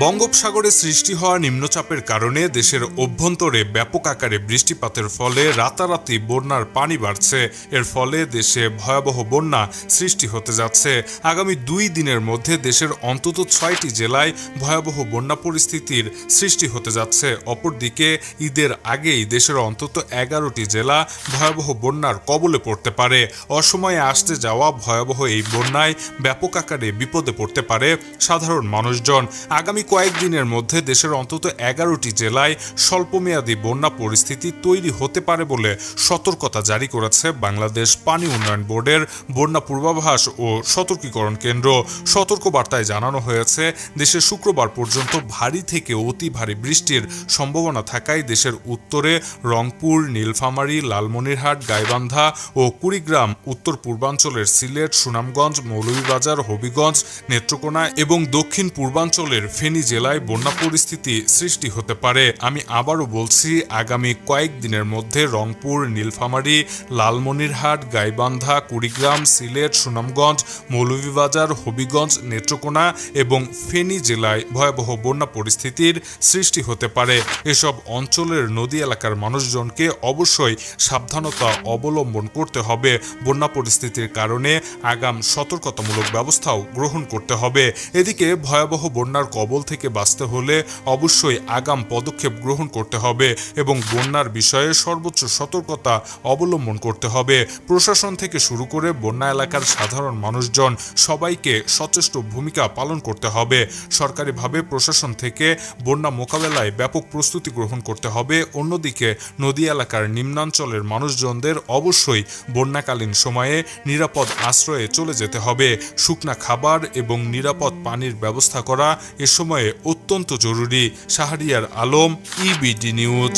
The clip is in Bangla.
বঙ্গোপসাগরে সৃষ্টি হওয়া নিম্নচাপের কারণে দেশের অভ্যন্তরে ব্যাপক আকারে বৃষ্টিপাতের ফলে রাতারাতি বন্যার পানি বাড়ছে। এর ফলে দেশে ভয়াবহ বন্যা সৃষ্টি হতে যাচ্ছে। আগামী 2 দিনের মধ্যে দেশের অন্তত 6টি জেলায় ভয়াবহ বন্যা পরিস্থিতির সৃষ্টি হতে যাচ্ছে। অপরদিকে ঈদের আগেই দেশের অন্তত 11টি জেলা ভয়াবহ বন্যার কবলে পড়তে পারে। অসময়ে আসতে যাওয়া ভয়াবহ এই বন্যায় ব্যাপক আকারে বিপদে পড়তে পারে সাধারণ মানুষজন। আগামী কয়েকদিনের মধ্যে দেশের অন্তত 11টি জেলায় স্বল্পমেয়াদী বন্যা পরিস্থিতি তৈরি হতে পারে বলে সতর্কতা জারি করেছে বাংলাদেশ পানি উন্নয়ন বোর্ডের বন্যা পূর্বাভাস ও সতর্কীকরণ কেন্দ্র। সতর্কবার্তায় জানানো হয়েছে, দেশে শুক্রবার পর্যন্ত ভারী থেকে অতি ভারী বৃষ্টির সম্ভাবনা থাকায় দেশের উত্তরে রংপুর, নীলফামারী, লালমনিরহাট, গাইবান্ধা ও কুড়িগ্রাম, উত্তর পূর্বাঞ্চলের সিলেট, সুনামগঞ্জ, মৌলভীবাজার, হবিগঞ্জ, নেত্রকোনা এবং দক্ষিণ পূর্বাঞ্চলের ফেনী জেলায় বন্যা পরিস্থিতি সৃষ্টি হতে পারে। আমি আবারও বলছি, আগামী কয়েকদিনের মধ্যে রংপুর, নীলফামারী, লালমনিরহাট, গাইবান্ধা, কুড়িগ্রাম, সিলেট, সুনামগঞ্জ, মৌলভীবাজার, হবিগঞ্জ, নেত্রকোনা এবং ফেনী জেলায় ভয়াবহ বন্যা পরিস্থিতির সৃষ্টি হতে পারে। এসব অঞ্চলের নদী এলাকার মানুষজনকে অবশ্যই সাবধানতা অবলম্বন করতে হবে। বন্যা পরিস্থিতির কারণে আগাম সতর্কতামূলক ব্যবস্থাও গ্রহণ করতে হবে। এদিকে ভয়াবহ বন্যার কবল থেকে বাঁচতে হলে অবশ্যই আগাম পদক্ষেপ গ্রহণ করতে হবে এবং বন্যার বিষয়ে সর্বোচ্চ সতর্কতা অবলম্বন করতে হবে। প্রশাসন থেকে শুরু করে বন্যা এলাকার সাধারণ মানুষজন সবাইকে সচেষ্ট ভূমিকা পালন করতে হবে। সরকারিভাবে প্রশাসন থেকে বন্যা মোকাবেলায় ব্যাপক প্রস্তুতি গ্রহণ করতে হবে। অন্যদিকে নদী এলাকার নিম্নাঞ্চলের মানুষজনদের অবশ্যই বন্যাকালীন সময়ে নিরাপদ আশ্রয়ে চলে যেতে হবে। শুকনা খাবার এবং নিরাপদ পানির ব্যবস্থা করা এ সময়ে অত্যন্ত জরুরি। Shahriar Alam, EBD news.